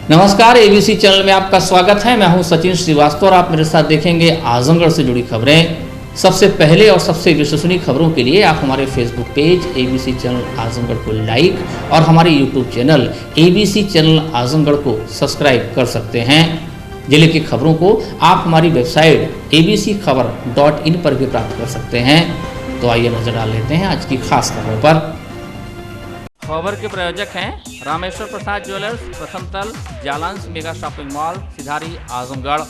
नमस्कार, ABC channel में आपका स्वागत है। मैं हूं सचिन श्रीवास्तव और आप मेरे साथ देखेंगे आजमगढ़ से जुड़ी खबरें। सबसे पहले और सबसे विश्वसनीय खबरों के लिए आप हमारे Facebook page ABC channel Azamgarh को लाइक और हमारे YouTube channel ABC channel Azamgarh को सब्सक्राइब कर सकते हैं। जिले की खबरों को आप हमारी वेबसाइट abcखबर.in पर भी प्राप्त कर सकते हैं। तो आइए नजर डाल लेते हैं आज की खास खबरों पर। खबर के प्रायोजक हैं रामेश्वर प्रसाद ज्वेलर्स, प्रथम तल, जालांस मेगा शॉपिंग मॉल, सिधारी, आजमगढ़।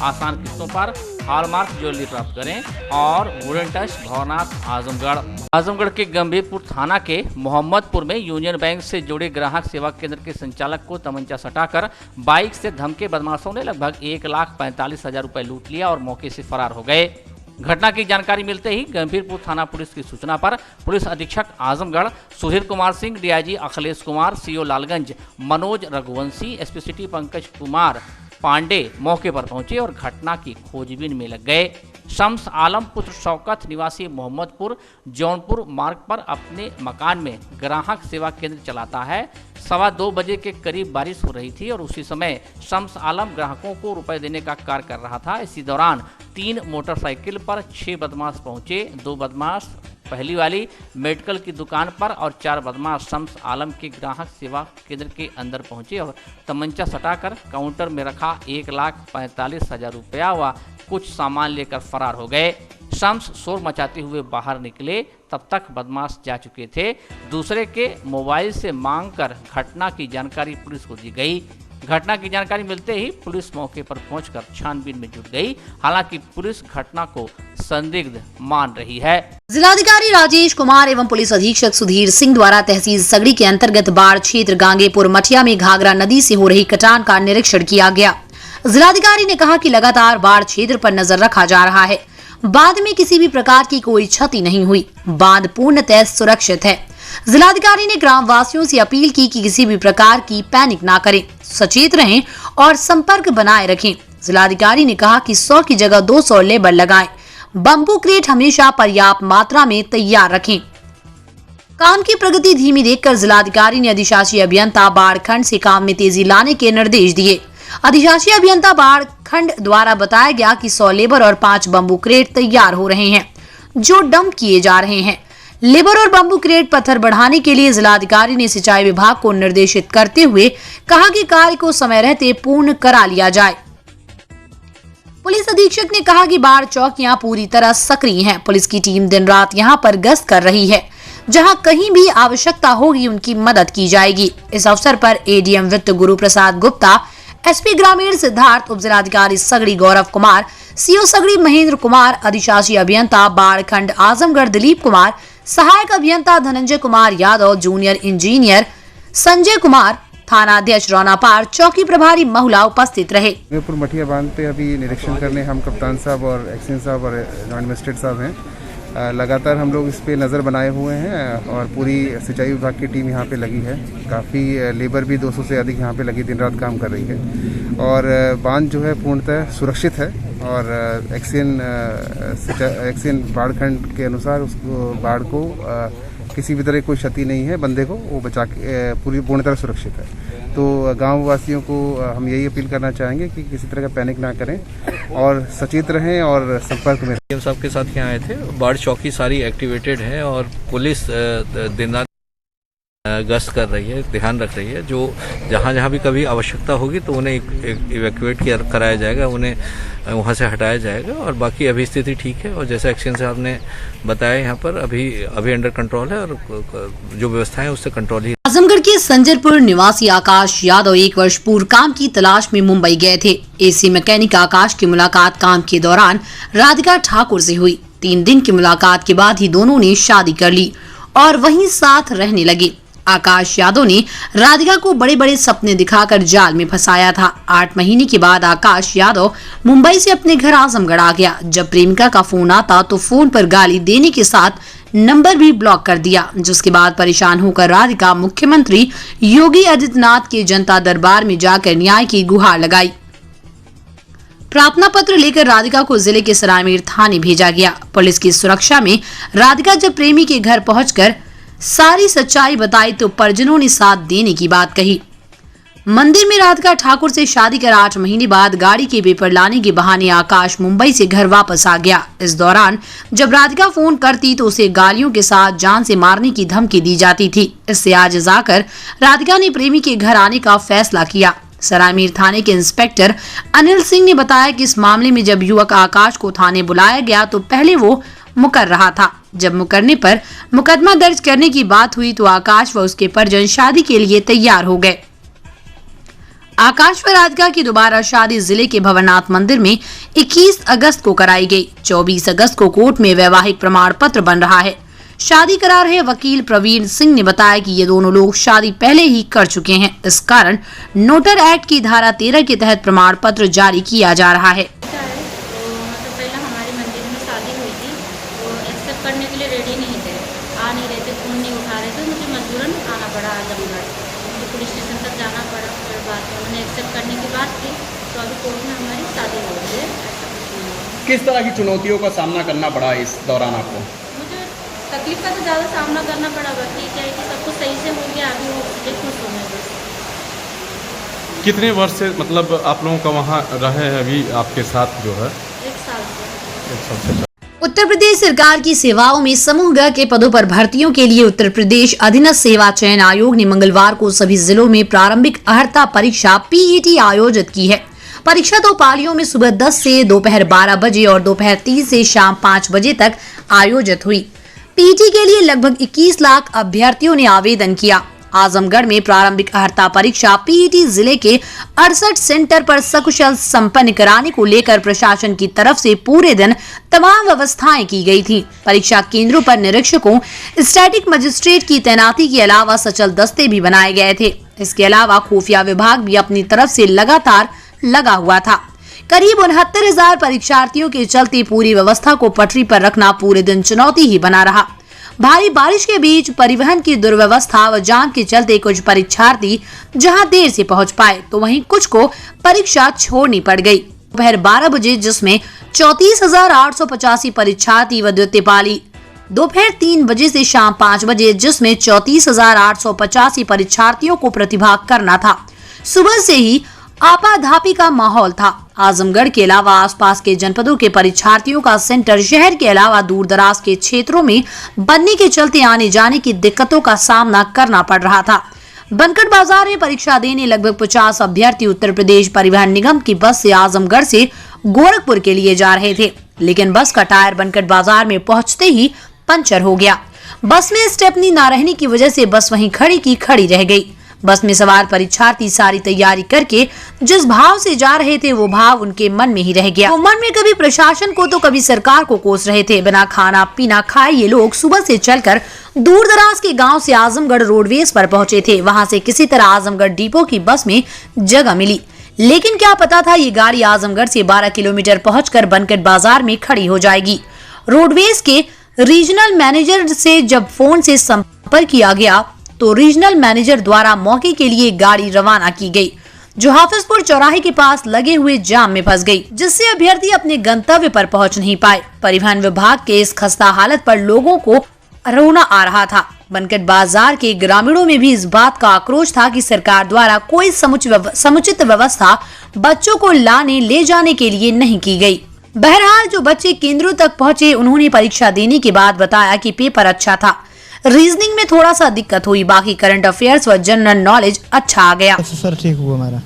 आसान किस्तों पर हॉलमार्क ज्वेलरी प्राप्त करें और वुडन टच, भवनाथ, आजमगढ़। आजमगढ़ के गंभीरपुर थाना के मोहम्मदपुर में यूनियन बैंक से जुड़े ग्राहक सेवा केंद्र के संचालक को तमंचा सटाकर बाइक से धमके बदमाशों ने लगभग 1,45,000 रुपए लूट लिया और मौके से फरार हो गए। घटना की जानकारी मिलते ही गंभीरपुर थाना पुलिस की सूचना पर पुलिस अधीक्षक Azamgarh Sudhir Kumar Singh, DIG Akhilesh Kumar, CO Lalganj Manoj Raghuvanshi, SP city Pankaj Kumar Pandey मौके पर पहुंचे और घटना की खोजबीन में लग गए। शम्स आलम पुत्र शौकत निवासी मोहम्मदपुर जौनपुर मार्ग पर अपने मकान में ग्राहक सेवा केंद्र चलाता है। 2:15 बजे के करीब बारिश हो रही थी और उसी समय शम्स आलम ग्राहकों को रुपए देने का कार्य कर रहा था। इसी दौरान 3 मोटरसाइकिल पर 6 बदमाश पहुंचे। 2 बदमाश पहली वाली मेडिकल की दुकान पर और 4 बदमाश शम्स आलम के ग्राहक सेवा केंद्र के अंदर पहुंचे और तमंचा सटाकर काउंटर में रखा 1,45,000 रुपया व कुछ सामान लेकर फरार हो गए। शम्स शोर मचाते हुए बाहर निकले, तब तक बदमाश जा चुके थे। दूसरे के मोबाइल से मांगकर घटना की जानकारी पुलिस को दी गई। घटना की जानकारी मिलते ही पुलिस मौके पर पहुंचकर छानबीन में जुट गई। हालांकि पुलिस घटना को संदिग्ध मान रही है। जिलाधिकारी राजेश कुमार एवं पुलिस अधीक्षक सुधीर सिंह द्वारा तहसील सगड़ी के अंतर्गत बाढ़ क्षेत्र गांगेपुर मठिया में घाघरा नदी से हो रही कटान का निरीक्षण किया गया। जिलाधिकारी ने कहा कि लगातार बाढ़ क्षेत्र पर नजर रखा जा रहा है। बांध में किसी भी प्रकार की कोई क्षति नहीं हुई। बांध पूर्णतः सुरक्षित है। जिलाधिकारी ने ग्राम वासियों से अपील की कि किसी भी प्रकार की पैनिक ना करें, सचेत रहें और संपर्क बनाए रखें। जिलाधिकारी ने कहा कि 100 की जगह 200 लेबर लगाएं। बम्बू क्रेट हमेशा पर्याप्त मात्रा में तैयार रखें। काम की प्रगति धीमी देखकर जिलाधिकारी ने अधिशासी अभियंता बाढ़ खंड से काम में तेजी लाने के निर्देश दिए। अधिशासी अभियंता बाढ़ खंड द्वारा बताया गया कि 100 लेबर और 5 बम्बू क्रेट तैयार हो रहे हैं जो डंप किए जा रहे हैं। लेबर और बम्बू क्रेट पत्थर बढ़ाने के लिए जिलाधिकारी ने सिंचाई विभाग को निर्देशित करते हुए कहा कि कार्य को समय रहते पूर्ण करा लिया जाए। पुलिस अधीक्षक ने कहा कि बाढ़ चौकियां पूरी तरह सक्रिय हैं। पुलिस की टीम दिन रात यहां पर गश्त कर रही है। जहां कहीं भी आवश्यकता होगी उनकी मदद की जाएगी। इस अवसर पर एडीएम वित्त गुरु प्रसाद गुप्ता, एसपी ग्रामीण सिद्धार्थ, उप जिलाधिकारी सगड़ी गौरव कुमार, सीओ सगड़ी महेंद्र कुमार, अधिशासी अभियंता बाढ़ खंड आजमगढ़ दिलीप कुमार, सहायक अभियंता धनंजय कुमार यादव, जूनियर इंजीनियर संजय कुमार, थाना अध्यक्ष रौनापार, चौकी प्रभारी महिला उपस्थित रहे। गांगेपुर मठिया बांध पे अभी निरीक्षण करने हम कप्तान साहब और एक्शन साहब और जॉइंट मजिस्ट्रेट साहब हैं। लगातार हम लोग इस पे नज़र बनाए हुए हैं और पूरी सिंचाई विभाग की टीम यहाँ पे लगी है। काफ़ी लेबर भी 200 से अधिक यहाँ पे लगी दिन रात काम कर रही है और बांध जो है पूर्णतः सुरक्षित है और एक्शन बाढ़ खंड के अनुसार उसको बाढ़ को किसी भी तरह कोई क्षति नहीं है, बंदे को वो बचा के पूरी पूर्ण तरह सुरक्षित है। तो गांव वासियों को हम यही अपील करना चाहेंगे कि किसी तरह का पैनिक ना करें और सचेत रहें और संपर्क में। हम सबके साथ यहाँ आए थे। बाढ़ चौकी सारी एक्टिवेटेड है और पुलिस दिन रात गश्त कर रही है, ध्यान रख रही है। जो जहाँ भी कभी आवश्यकता होगी तो उन्हें इवैक्यूएट कराया जाएगा, उन्हें वहाँ से हटाया जाएगा और बाकी अभी स्थिति ठीक है। और जैसा एक्शन साहब ने बताया यहाँ पर अभी अंडर कंट्रोल है और जो व्यवस्था है उससे कंट्रोल ही। आजमगढ़ के संजरपुर निवासी आकाश यादव 1 वर्ष पूर्व काम की तलाश में मुंबई गए थे। एसी मैकेनिक आकाश की मुलाकात काम के दौरान राधिका ठाकुर से हुई। 3 दिन की मुलाकात के बाद ही दोनों ने शादी कर ली और वहीं साथ रहने लगे। आकाश यादव ने राधिका को बड़े बड़े सपने दिखाकर जाल में फंसाया था। 8 महीने के बाद आकाश यादव मुंबई से अपने घर आजमगढ़ आ गया। जब प्रेमिका का फोन आता तो फोन पर गाली देने के साथ नंबर भी ब्लॉक कर दिया, जिसके बाद परेशान होकर राधिका मुख्यमंत्री योगी आदित्यनाथ के जनता दरबार में जाकर न्याय की गुहार लगाई। प्रार्थना पत्र लेकर राधिका को जिले के सरायमेर थाने भेजा गया। पुलिस की सुरक्षा में राधिका जब प्रेमी के घर पहुंचकर सारी सच्चाई बताई तो परिजनों ने साथ देने की बात कही। मंदिर में राधिका ठाकुर से शादी कर 8 महीने बाद गाड़ी के पेपर लाने के बहाने आकाश मुंबई से घर वापस आ गया। इस दौरान जब राधिका फोन करती तो उसे गालियों के साथ जान से मारने की धमकी दी जाती थी। इससे आजिज़ आकर राधिका ने प्रेमी के घर आने का फैसला किया। सरायमीर थाने के इंस्पेक्टर अनिल सिंह ने बताया कि इस मामले में जब युवक आकाश को थाने बुलाया गया तो पहले वो मुकर रहा था। जब मुकरने पर मुकदमा दर्ज करने की बात हुई तो आकाश व उसके परिजन शादी के लिए तैयार हो गए। आकाश व राधिका की दोबारा शादी जिले के भवनाथ मंदिर में 21 अगस्त को कराई गई। 24 अगस्त को कोर्ट में वैवाहिक प्रमाण पत्र बन रहा है। शादी करा रहे वकील प्रवीण सिंह ने बताया कि ये दोनों लोग शादी पहले ही कर चुके हैं। इस कारण नोटर एक्ट की धारा 13 के तहत प्रमाण पत्र जारी किया जा रहा है। पहले हमारे मंदिर में शादी हुई थी, वो एक्सेप्ट करने के लिए रेडी नहीं थे, आ नहीं रहे थे, फोन नहीं उठा रहे थे। मुझे मजबूरन आना पड़ा आजमगढ़, मुझे पुलिस स्टेशन तक जाना पड़ा। फिर बाद में उन्होंने एक्सेप्ट करने की बात की तो अभी कोर्ट में हमारी शादी हो गई है। ऐसा कुछ नहीं है। किस तरह की चुनौतियों का सामना करना पड़ा इस दौरान आपको? मुझे तकलीफ का तो ज़्यादा सामना करना पड़ा, बाकी क्या है कि सब कुछ सही से हो गया। अभी वो मुझे खुश होने बस। कितने वर्ष से मतलब आप लोगों का वहाँ रहे हैं अभी आपके साथ जो है? 1 साल से। उत्तर प्रदेश सरकार की सेवाओं में समूह ग के पदों पर भर्तियों के लिए उत्तर प्रदेश अधीनस्थ सेवा चयन आयोग ने मंगलवार को सभी जिलों में प्रारंभिक अर्हता परीक्षा PET आयोजित की है। परीक्षा 2 पालियों में सुबह 10 से दोपहर 12 बजे और दोपहर 3 से शाम 5 बजे तक आयोजित हुई। PET के लिए लगभग 21 लाख अभ्यर्थियों ने आवेदन किया। आजमगढ़ में प्रारंभिक अर्हता परीक्षा PET जिले के 68 सेंटर पर सकुशल संपन्न कराने को लेकर प्रशासन की तरफ से पूरे दिन तमाम व्यवस्थाएं की गई थी। परीक्षा केंद्रों पर निरीक्षकों, स्टैटिक मजिस्ट्रेट की तैनाती के अलावा सचल दस्ते भी बनाए गए थे। इसके अलावा खुफिया विभाग भी अपनी तरफ से लगातार लगा हुआ था। करीब 69,000 परीक्षार्थियों के चलते पूरी व्यवस्था को पटरी पर रखना पूरे दिन चुनौती ही बना रहा। भारी बारिश के बीच परिवहन की दुर्व्यवस्था व जाम के चलते कुछ परीक्षार्थी जहां देर से पहुंच पाए तो वहीं कुछ को परीक्षा छोड़नी पड़ गई। दोपहर 12 बजे जिसमें 34,885 परीक्षार्थी व द्वितीय पाली, दोपहर 3 बजे से शाम 5 बजे जिसमें 34,885 परीक्षार्थियों को प्रतिभाग करना था। सुबह से ही आपाधापी का माहौल था। आजमगढ़ के अलावा आसपास के जनपदों के परीक्षार्थियों का सेंटर शहर के अलावा दूर दराज के क्षेत्रों में बनने के चलते आने जाने की दिक्कतों का सामना करना पड़ रहा था। बनकट बाजार में परीक्षा देने लगभग 50 अभ्यर्थी उत्तर प्रदेश परिवहन निगम की बस से आजमगढ़ से गोरखपुर के लिए जा रहे थे, लेकिन बस का टायर बनकट बाजार में पहुंचते ही पंचर हो गया। बस में स्टेपनी न रहने की वजह से बस वहीं खड़ी की खड़ी रह गई। बस में सवार परीक्षार्थी सारी तैयारी करके जिस भाव से जा रहे थे वो भाव उनके मन में ही रह गया। वो मन में कभी प्रशासन को तो कभी सरकार को कोस रहे थे। बिना खाना पीना खाए ये लोग सुबह से चलकर दूर दराज के गांव से आजमगढ़ रोडवेज पर पहुंचे थे। वहां से किसी तरह आजमगढ़ डिपो की बस में जगह मिली, लेकिन क्या पता था ये गाड़ी आजमगढ़ से 12 किलोमीटर पहुंचकर बनकट बाजार में खड़ी हो जाएगी। रोडवेज के रीजनल मैनेजर से जब फोन से संपर्क किया गया तो रीजनल मैनेजर द्वारा मौके के लिए गाड़ी रवाना की गई, जो हाफिजपुर चौराहे के पास लगे हुए जाम में फंस गई, जिससे अभ्यर्थी अपने गंतव्य पर पहुंच नहीं पाए। परिवहन विभाग के इस खस्ता हालत पर लोगों को रोना आ रहा था। बनकट बाजार के ग्रामीणों में भी इस बात का आक्रोश था कि सरकार द्वारा कोई समुचित व्यवस्था बच्चों को लाने ले जाने के लिए नहीं की गई। बहरहाल जो बच्चे केंद्रों तक पहुंचे उन्होंने परीक्षा देने के बाद बताया कि पेपर अच्छा था, रीजनिंग में थोड़ा सा दिक्कत हुई, बाकी करंट अफेयर्स व जनरल नॉलेज अच्छा आ गया। सर ठीक हुआ हमारा।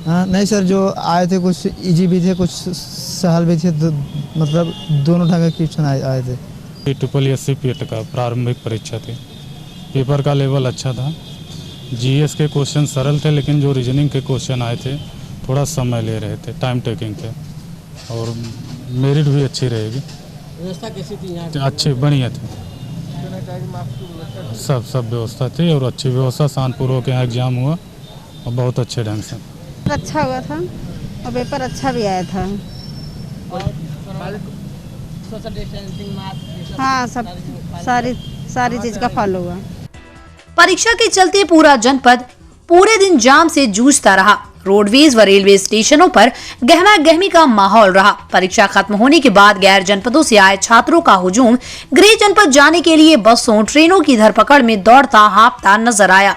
हाँ नहीं सर, जो आए थे कुछ इजी भी थे कुछ सहल भी थे, मतलब दोनों ढंग के क्वेश्चन आए थे। SSC PET का प्रारंभिक परीक्षा थी। पेपर का लेवल अच्छा था। GS के क्वेश्चन सरल थे, लेकिन जो रीजनिंग के क्वेश्चन आए थे थोड़ा समय ले रहे थे, टाइम टेकिंग थे, और मेरिट भी अच्छी रहेगी। व्यवस्था कैसी थी यहाँ? अच्छी बढ़िया थी, सब व्यवस्था थी और अच्छी व्यवस्था, शांतिपूर्वक यहाँ एग्जाम हुआ और बहुत अच्छे ढंग से। अच्छा हुआ था और पेपर अच्छा भी आया था। सोशल डिस्टेंसिंग, मास्क, हाँ सब सारी चीज का फॉलो हुआ। परीक्षा के चलते पूरा जनपद पूरे दिन जाम से जूझता रहा। रोडवेज व रेलवे स्टेशनों पर गहमा गहमी का माहौल रहा। परीक्षा खत्म होने के बाद गैर जनपदों से आए छात्रों का हुजूम गृह जनपद जाने के लिए बसों ट्रेनों की धरपकड़ में दौड़ता हाँफता नजर आया।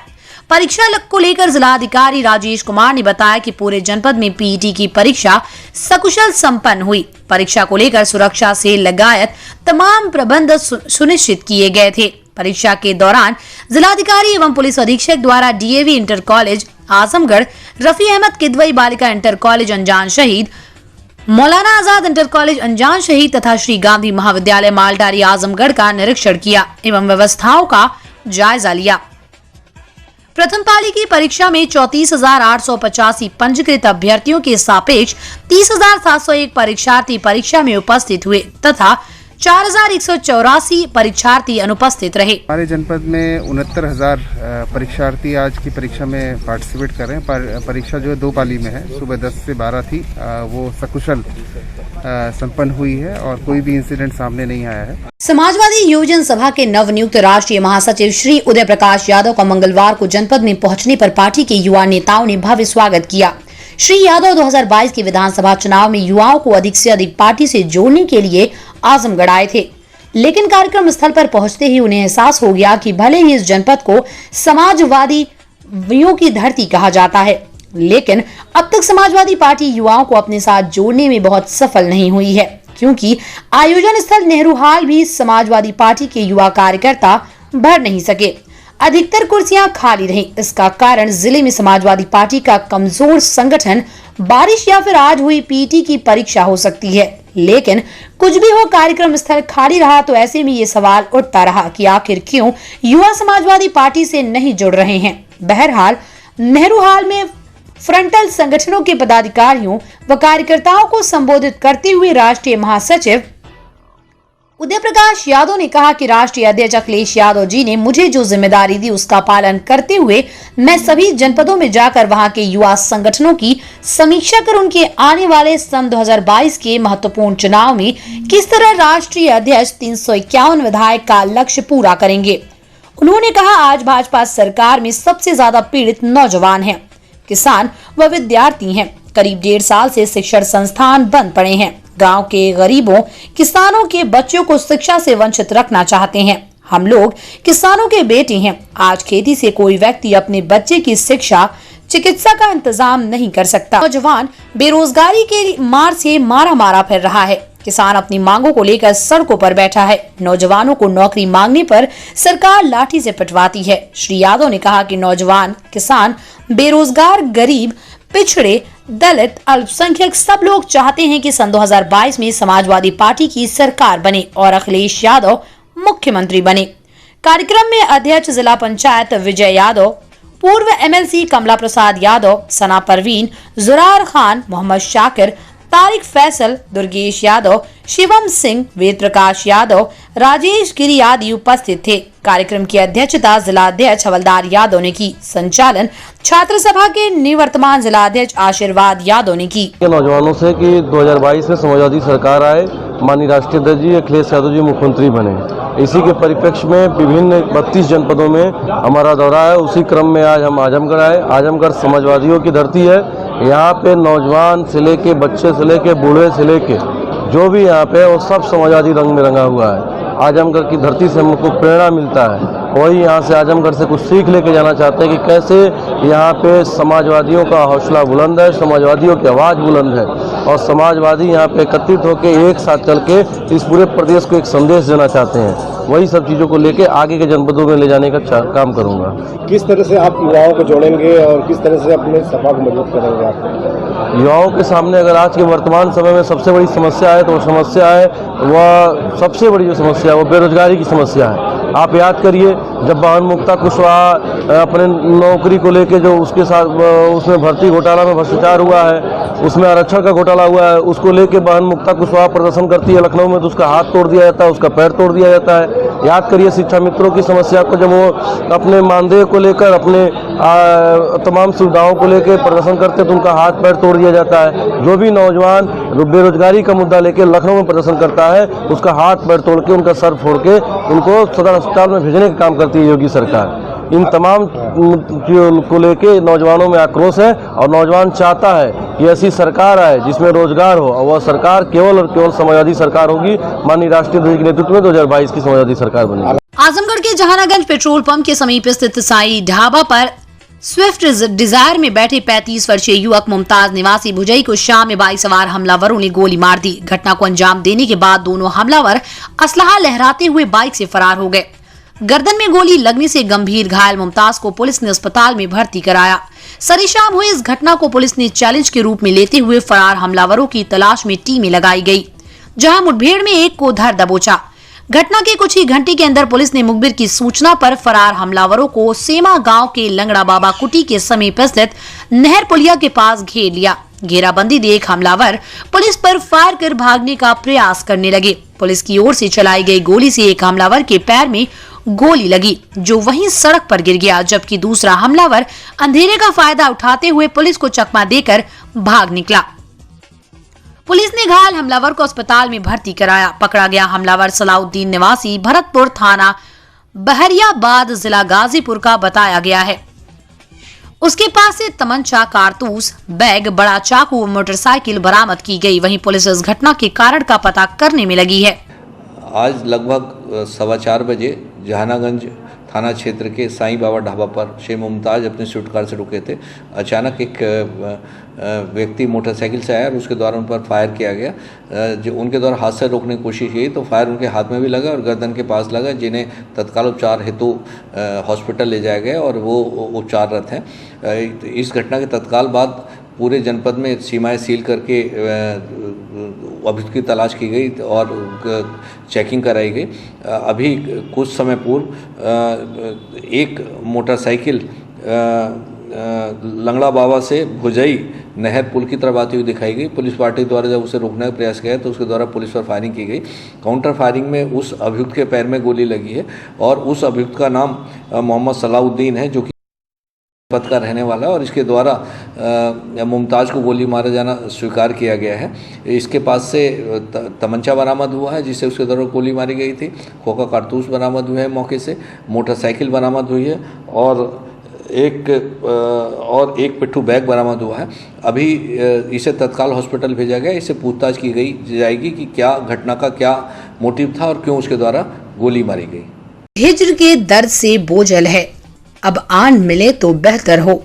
परीक्षा को लेकर जिलाधिकारी राजेश कुमार ने बताया कि पूरे जनपद में पीईटी की परीक्षा सकुशल संपन्न हुई। परीक्षा को लेकर सुरक्षा से लगायत तमाम प्रबंध सुनिश्चित किए गए थे। परीक्षा के दौरान जिलाधिकारी एवं पुलिस अधीक्षक द्वारा DAV inter college Azamgarh, Rafi Ahmed Kidwai बालिका इंटर कॉलेज अंजान शहीद, मौलाना आजाद इंटर कॉलेज अंजान शहीद तथा श्री गांधी महाविद्यालय मालडारी आजमगढ़ का निरीक्षण किया एवं व्यवस्थाओं का जायजा लिया। प्रथम पाली की परीक्षा में 34,885 पंजीकृत अभ्यर्थियों के सापेक्ष 30,701 परीक्षार्थी परीक्षा में उपस्थित हुए तथा 4,184 परीक्षार्थी अनुपस्थित रहे। हमारे जनपद में 69,000 परीक्षार्थी आज की परीक्षा में पार्टिसिपेट कर रहे हैं। परीक्षा जो है 2 पाली में है, सुबह 10 से 12 थी, वो सकुशल संपन्न हुई है और कोई भी इंसिडेंट सामने नहीं आया है। समाजवादी योजना सभा के नवनियुक्त राष्ट्रीय महासचिव श्री उदय प्रकाश यादव का मंगलवार को जनपद में पहुंचने पर पार्टी के युवा नेताओं ने भव्य स्वागत किया। श्री यादव 2022 के विधानसभा चुनाव में युवाओं को अधिक से अधिक पार्टी से जोड़ने के लिए आजमगढ़ आए थे, लेकिन कार्यक्रम स्थल पर पहुंचते ही उन्हें एहसास हो गया कि भले ही इस जनपद को समाजवादियों की धरती कहा जाता है, लेकिन अब तक समाजवादी पार्टी युवाओं को अपने साथ जोड़ने में बहुत सफल नहीं हुई है, क्योंकि आयोजन स्थल नेहरू हाल भी समाजवादी पार्टी के युवा कार्यकर्ता भर नहीं सके। अधिकतर कुर्सियां खाली रहीं। इसका कारण जिले में समाजवादी पार्टी का कमजोर संगठन, बारिश या फिर आज हुई पीटी की परीक्षा हो सकती है। लेकिन कुछ भी हो, कार्यक्रम स्थल खाली रहा तो ऐसे में ये सवाल उठता रहा कि आखिर क्यों युवा समाजवादी पार्टी से नहीं जुड़ रहे हैं। बहरहाल नेहरू हाल में फ्रंटल संगठनों के पदाधिकारियों व कार्यकर्ताओं को संबोधित करते हुए राष्ट्रीय महासचिव उदय प्रकाश यादव ने कहा कि राष्ट्रीय अध्यक्ष अखिलेश यादव जी ने मुझे जो जिम्मेदारी दी उसका पालन करते हुए मैं सभी जनपदों में जाकर वहां के युवा संगठनों की समीक्षा कर उनके आने वाले सन 2022 के महत्वपूर्ण चुनाव में किस तरह राष्ट्रीय अध्यक्ष 351 विधायक का लक्ष्य पूरा करेंगे। उन्होंने कहा, आज भाजपा सरकार में सबसे ज्यादा पीड़ित नौजवान हैं, किसान व विद्यार्थी हैं। करीब 1.5 साल से शिक्षण संस्थान बंद पड़े हैं। गांव के गरीबों किसानों के बच्चों को शिक्षा से वंचित रखना चाहते हैं। हम लोग किसानों के बेटे हैं। आज खेती से कोई व्यक्ति अपने बच्चे की शिक्षा चिकित्सा का इंतजाम नहीं कर सकता। नौजवान बेरोजगारी के मार से मारा फिर रहा है। किसान अपनी मांगों को लेकर सड़कों पर बैठा है। नौजवानों को नौकरी मांगने पर सरकार लाठी से पिटवाती है। श्री यादव ने कहा कि नौजवान, किसान, बेरोजगार, गरीब, पिछड़े, दलित, अल्पसंख्यक सब लोग चाहते हैं कि सन 2022 में समाजवादी पार्टी की सरकार बने और अखिलेश यादव मुख्यमंत्री बने। कार्यक्रम में अध्यक्ष जिला पंचायत विजय यादव, पूर्व एमएलसी कमला प्रसाद यादव, सना परवीन, जुरार खान, मोहम्मद शाकिर, तारिक फैसल, दुर्गेश यादव, शिवम सिंह, वेद प्रकाश यादव, राजेश गिरी आदि उपस्थित थे। कार्यक्रम की अध्यक्षता जिलाध्यक्ष हवलदार यादव ने की। संचालन छात्र सभा के निवर्तमान जिलाध्यक्ष आशीर्वाद यादव ने की। नौजवानों से कि 2022 में समाजवादी सरकार आए, माननीय राष्ट्रीय अध्यक्ष जी अखिलेश यादव जी मुख्यमंत्री बने। इसी के परिप्रेक्ष्य में विभिन्न 32 जनपदों में हमारा दौरा है। उसी क्रम में आज हम आजमगढ़ आए। आजमगढ़ समाजवादियों की धरती है। यहाँ पे नौजवान से लेके, बच्चे से लेके, बूढ़े से लेके, जो भी यहाँ पे वो सब समाजवादी रंग में रंगा हुआ है। आजमगढ़ की धरती से हमको प्रेरणा मिलता है। वही यहाँ से आजमगढ़ से कुछ सीख लेके जाना चाहते हैं कि कैसे यहाँ पे समाजवादियों का हौसला बुलंद है, समाजवादियों की आवाज़ बुलंद है और समाजवादी यहाँ पे एकत्रित होकर एक साथ चल के इस पूरे प्रदेश को एक संदेश देना चाहते हैं। वही सब चीज़ों को लेके आगे के जनपदों में ले जाने का काम करूँगा। किस तरह से आप युवाओं को जोड़ेंगे और किस तरह से अपने सपा को मजबूत करेंगे? आप युवाओं के सामने अगर आज के वर्तमान समय में सबसे बड़ी समस्या है तो समस्या है वह सबसे बड़ी जो समस्या है वो बेरोजगारी की समस्या है। आप याद करिए, जब बहन मुक्ता कुशवाहा अपने नौकरी को लेके जो उसके साथ उसमें भर्ती घोटाला में भ्रष्टाचार हुआ है, उसमें आरक्षण का घोटाला हुआ है, उसको लेके बहन मुक्ता कुशवाहा प्रदर्शन करती है लखनऊ में, तो उसका हाथ तोड़ दिया जाता है, उसका पैर तोड़ दिया जाता है। याद करिए शिक्षा मित्रों की समस्या को, जब वो अपने मानदेय को लेकर, अपने तमाम सुविधाओं को लेकर प्रदर्शन करते तो उनका हाथ पैर तोड़ दिया जाता है। जो भी नौजवान बेरोजगारी का मुद्दा लेकर लखनऊ में प्रदर्शन करता है, उसका हाथ पैर तोड़ के, उनका सर फोड़ के उनको सदर अस्पताल में भेजने का काम करती है योगी सरकार। इन तमाम को लेके नौजवानों में आक्रोश है और नौजवान चाहता है कि ऐसी सरकार आए जिसमें रोजगार हो, और वह सरकार केवल और केवल समाजवादी सरकार होगी। माननीय राष्ट्रीय अध्यक्ष के नेतृत्व में 2022 की समाजवादी सरकार बनेगी। आजमगढ़ के जहानागंज पेट्रोल पंप के समीप स्थित साई ढाबा पर स्विफ्ट डिजायर में बैठे 35 वर्षीय युवक मुमताज निवासी भुजई को शाम में बाइक सवार हमलावरों ने गोली मार दी। घटना को अंजाम देने के बाद दोनों हमलावर असलहा लहराते हुए बाइक से फरार हो गए। गर्दन में गोली लगने से गंभीर घायल मुमताज को पुलिस ने अस्पताल में भर्ती कराया। सरेशाम हुई इस घटना को पुलिस ने चैलेंज के रूप में लेते हुए फरार हमलावरों की तलाश में टीमें लगाई गई, जहां मुठभेड़ में एक को धर दबोचा। घटना के कुछ ही घंटे के अंदर पुलिस ने मुखबिर की सूचना पर फरार हमलावरों को सेमा गांव के लंगड़ा बाबा कुटी के समीप स्थित नहर पुलिया के पास घेर लिया। घेराबंदी देख हमलावर पुलिस पर फायर कर भागने का प्रयास करने लगे। पुलिस की ओर से चलाई गई गोली से एक हमलावर के पैर में गोली लगी, जो वहीं सड़क पर गिर गया, जबकि दूसरा हमलावर अंधेरे का फायदा उठाते हुए पुलिस को चकमा देकर भाग निकला। पुलिस ने घायल हमलावर को अस्पताल में भर्ती कराया। पकड़ा गया हमलावर सलाउद्दीन निवासी भरतपुर थाना बहरियाबाद जिला गाजीपुर का बताया गया है। उसके पास से तमंचा, कारतूस, बैग, बड़ा चाकू और मोटरसाइकिल बरामद की गई। वहीं पुलिस इस घटना के कारण का पता करने में लगी है। आज लगभग 4:15 बजे जहानागंज थाना क्षेत्र के साईं बाबा ढाबा पर शेख मुमताज अपने स्विफ्ट कार से रुके थे। अचानक एक व्यक्ति मोटरसाइकिल से आया और उसके द्वारा उन पर फायर किया गया। जो उनके द्वारा हादसा रोकने की कोशिश की तो फायर उनके हाथ में भी लगा और गर्दन के पास लगा, जिन्हें तत्काल उपचार हेतु हॉस्पिटल ले जाया गया और वो उपचाररत हैं। इस घटना के तत्काल बाद पूरे जनपद में सीमाएं सील करके अभियुक्त की तलाश की गई और चेकिंग कराई गई। अभी कुछ समय पूर्व एक मोटरसाइकिल लंगड़ा बाबा से भुजई नहर पुल की तरफ आती हुई दिखाई गई। पुलिस पार्टी द्वारा जब उसे रोकने का प्रयास किया तो उसके द्वारा पुलिस पर फायरिंग की गई। काउंटर फायरिंग में उस अभियुक्त के पैर में गोली लगी है और उस अभियुक्त का नाम मोहम्मद सलाउद्दीन है, जो कि पद का रहने वाला है और इसके द्वारा मुमताज को गोली मारा जाना स्वीकार किया गया है। इसके पास से तमंचा बरामद हुआ है जिससे उसके द्वारा गोली मारी गई थी। खोखा कारतूस बरामद हुए हैं मौके से, मोटरसाइकिल बरामद हुई है और एक पिट्ठू बैग बरामद हुआ है। अभी इसे तत्काल हॉस्पिटल भेजा गया। इससे पूछताछ की गई जाएगी कि क्या घटना का क्या मोटिव था और क्यों उसके द्वारा गोली मारी गई। हिज्र के दर्द से बोझल है, अब आन मिले तो बेहतर हो।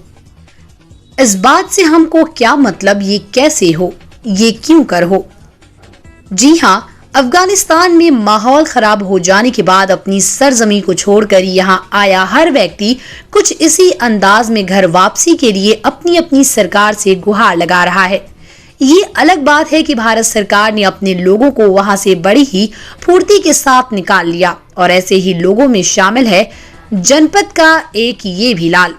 इस बात से हमको क्या मतलब, ये कैसे हो, ये क्यों कर हो। जी हाँ, अफगानिस्तान में माहौल खराब हो जाने के बाद अपनी सरजमी को छोड़कर यहाँ आया हर व्यक्ति कुछ इसी अंदाज में घर वापसी के लिए अपनी अपनी सरकार से गुहार लगा रहा है। ये अलग बात है कि भारत सरकार ने अपने लोगों को वहां से बड़ी ही फुर्ती के साथ निकाल लिया और ऐसे ही लोगों में शामिल है जनपद का एक ये भी लाल।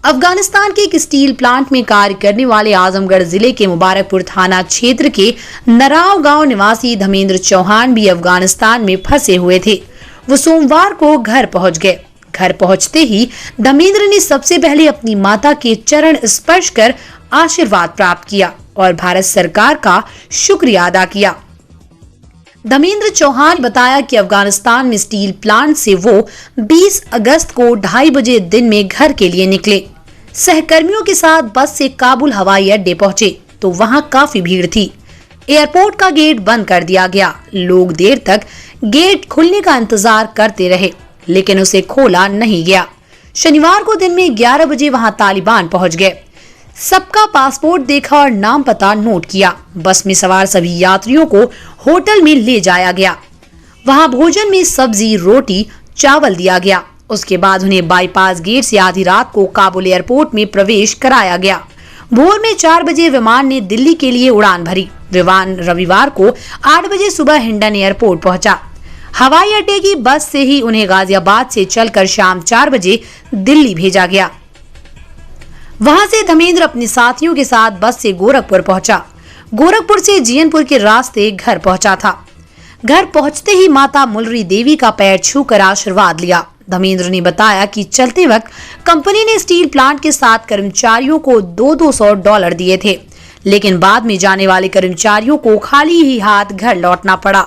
अफगानिस्तान के एक स्टील प्लांट में कार्य करने वाले आजमगढ़ जिले के मुबारकपुर थाना क्षेत्र के नराव गांव निवासी धर्मेंद्र चौहान भी अफगानिस्तान में फंसे हुए थे। वो सोमवार को घर पहुंच गए। घर पहुंचते ही धर्मेंद्र ने सबसे पहले अपनी माता के चरण स्पर्श कर आशीर्वाद प्राप्त किया और भारत सरकार का शुक्रिया अदा किया। धर्मेंद्र चौहान बताया कि अफगानिस्तान में स्टील प्लांट से वो 20 अगस्त को 2:30 बजे दिन में घर के लिए निकले। सहकर्मियों के साथ बस से काबुल हवाई अड्डे पहुंचे तो वहां काफी भीड़ थी। एयरपोर्ट का गेट बंद कर दिया गया। लोग देर तक गेट खुलने का इंतजार करते रहे, लेकिन उसे खोला नहीं गया। शनिवार को दिन में 11 बजे वहां तालिबान पहुंच गए। सबका पासपोर्ट देखा और नाम पता नोट किया। बस में सवार सभी यात्रियों को होटल में ले जाया गया। वहां भोजन में सब्जी, रोटी, चावल दिया गया। उसके बाद उन्हें बाईपास गेट से आधी रात को काबुल एयरपोर्ट में प्रवेश कराया गया। भोर में 4 बजे विमान ने दिल्ली के लिए उड़ान भरी। विमान रविवार को 8 बजे सुबह हिंडन एयरपोर्ट पहुंचा। हवाई अड्डे की बस से ही उन्हें गाजियाबाद से चलकर शाम 4 बजे दिल्ली भेजा गया। वहां से धर्मेंद्र अपने साथियों के साथ बस से गोरखपुर पहुंचा। गोरखपुर से जीयनपुर के रास्ते घर पहुंचा था। घर पहुंचते ही माता मुलरी देवी का पैर छूकर आशीर्वाद लिया। धर्मेंद्र ने बताया कि चलते वक्त कंपनी ने स्टील प्लांट के 7 कर्मचारियों को $200 दिए थे, लेकिन बाद में जाने वाले कर्मचारियों को खाली ही हाथ घर लौटना पड़ा।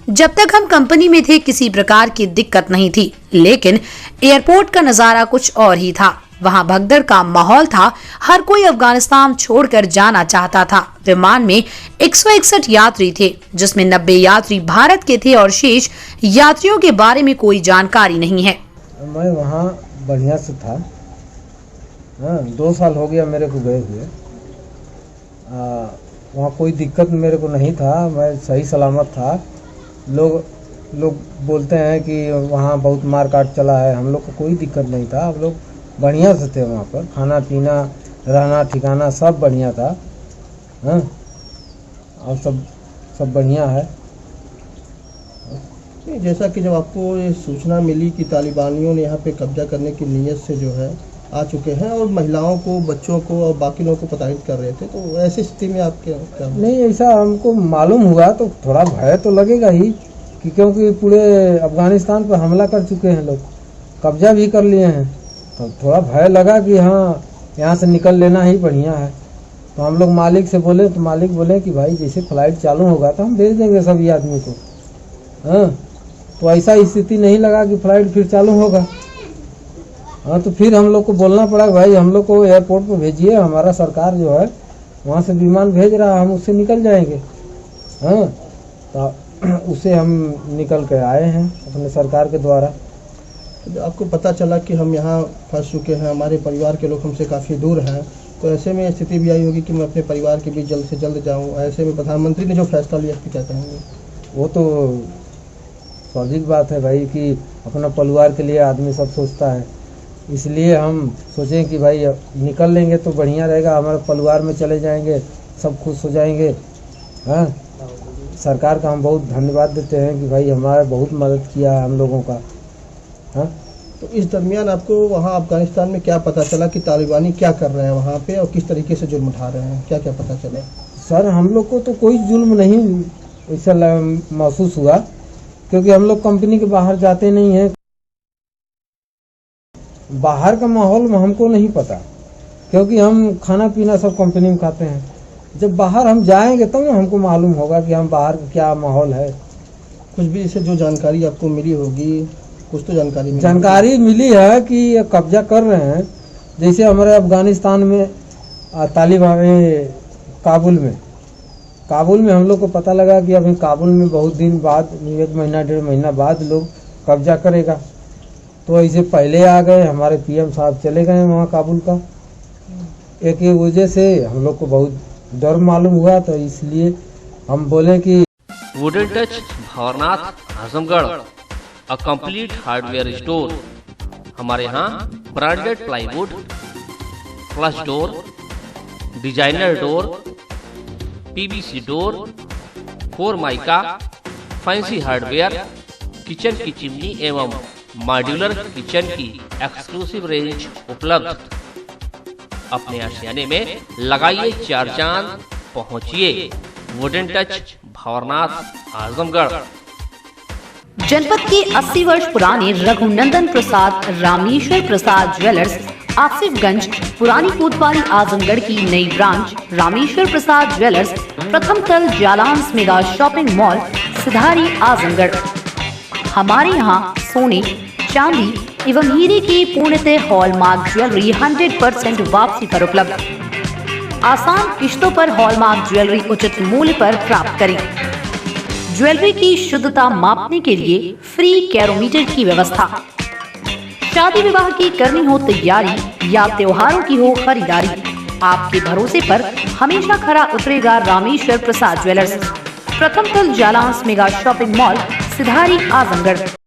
जब तक हम कंपनी में थे किसी प्रकार की दिक्कत नहीं थी, लेकिन एयरपोर्ट का नजारा कुछ और ही था। वहां भगदड़ का माहौल था, हर कोई अफगानिस्तान छोड़कर जाना चाहता था। विमान में 161 यात्री थे, जिसमें 90 यात्री भारत के थे और शेष यात्रियों के बारे में कोई जानकारी नहीं है। मैं वहाँ बढ़िया से था, 2 साल हो गया मेरे को गए हुए। वहाँ कोई दिक्कत मेरे को नहीं था, मैं सही सलामत था। लोग बोलते हैं कि वहाँ बहुत मार काट चला है, हम लोग को कोई दिक्कत नहीं था। हम लोग बढ़िया से थे वहाँ पर, खाना पीना रहना ठिकाना सब बढ़िया था। और सब बढ़िया है। जैसा कि जब आपको ये सूचना मिली कि तालिबानियों ने यहाँ पे कब्जा करने की नीयत से जो है आ चुके हैं और महिलाओं को, बच्चों को और बाकी लोगों को प्रताड़ित कर रहे थे, तो ऐसी स्थिति में आप क्या नहीं, ऐसा हमको मालूम हुआ तो थोड़ा भय तो लगेगा ही कि क्योंकि पूरे अफगानिस्तान पर हमला कर चुके हैं लोग, कब्जा भी कर लिए हैं, तो थोड़ा भय लगा कि हाँ यहाँ से निकल लेना ही बढ़िया है। तो हम लोग मालिक से बोले तो मालिक बोले कि भाई जैसे फ्लाइट चालू होगा तो हम भेज देंगे सभी आदमी को। तो ऐसा स्थिति नहीं लगा कि फ्लाइट फिर चालू होगा। तो फिर हम लोग को बोलना पड़ा भाई हम लोग को एयरपोर्ट पर भेजिए, हमारा सरकार जो है वहाँ से विमान भेज रहा है, हम उससे निकल जाएंगे। तो उससे हम निकल के आए हैं अपने सरकार के द्वारा। तो आपको पता चला कि हम यहाँ फंस चुके हैं, हमारे परिवार के लोग हमसे काफ़ी दूर हैं, तो ऐसे में स्थिति भी आई होगी कि मैं अपने परिवार के बीच जल्द से जल्द जाऊँ। ऐसे में प्रधानमंत्री ने जो फैसला लिया इसकी क्या कहेंगे? वो तो स्वाभाविक बात है भाई कि अपना परिवार के लिए आदमी सब सोचता है, इसलिए हम सोचें कि भाई निकल लेंगे तो बढ़िया रहेगा, हमारे परिवार में चले जाएंगे, सब खुश हो जाएंगे। सरकार का हम बहुत धन्यवाद देते हैं कि भाई हमारा बहुत मदद किया है हम लोगों का। तो इस दरमियान आपको वहाँ अफगानिस्तान में क्या पता चला कि तालिबानी क्या कर रहे हैं वहाँ पे और किस तरीके से जुल्म उठा रहे हैं, क्या क्या पता चला? सर हम लोग को तो कोई जुल्म नहीं ऐसा महसूस हुआ, क्योंकि हम लोग कंपनी के बाहर जाते नहीं हैं। बाहर का माहौल हमको नहीं पता, क्योंकि हम खाना पीना सब कंपनी में खाते हैं। जब बाहर हम जाएंगे तब तो हमको मालूम होगा कि हम बाहर का क्या माहौल है। कुछ भी इससे जो जानकारी आपको मिली होगी, कुछ तो जानकारी मिली है कि ये कब्जा कर रहे हैं। जैसे हमारे अफगानिस्तान में तालिबान काबुल में हम लोग को पता लगा कि अभी काबुल में बहुत दिन बाद, 1 महीना 1.5 महीना बाद लोग कब्जा करेगा। तो ऐसे पहले आ गए, हमारे पीएम साहब चले गए वहाँ काबुल का। एक वजह से हम लोग को बहुत डर मालूम हुआ, तो इसलिए हम बोले कि wooden touch Bhawarnath Azamgarh, a complete hardware store. हमारे यहाँ branded plywood, flush door, designer door, PVC door, 4 mica, fancy hardware, kitchen की चिमनी एवं मॉड्यूलर किचन की एक्सक्लूसिव रेंज उपलब्ध। अपने आशियाने में लगाइए 4 चांद, पहुंचिए वुडन टच भवरनाथ आजमगढ़। जनपद के 80 वर्ष पुराने रघुनंदन प्रसाद रामेश्वर प्रसाद ज्वेलर्स आसिफगंज पुरानी कोतवाली आजमगढ़ की नई ब्रांच रामेश्वर प्रसाद ज्वेलर्स प्रथम तल जालांस मेगा शॉपिंग मॉल सिधारी आजमगढ़। हमारे यहाँ सोने, चांदी एवं हीरे की पूर्णतः हॉलमार्क ज्वेलरी 100% वापसी पर उपलब्ध। आसान किश्तों पर हॉलमार्क ज्वेलरी उचित मूल्य पर प्राप्त करें। ज्वेलरी की शुद्धता मापने के लिए फ्री कैरोमीटर की व्यवस्था। शादी विवाह की करनी हो तैयारी या त्योहारों की हो खरीदारी, आपके भरोसे पर हमेशा खरा उतरेगा रामेश्वर प्रसाद ज्वेलर्स। प्रथम तल जालांस मेगा शॉपिंग मॉल सिधारी आजमगढ़।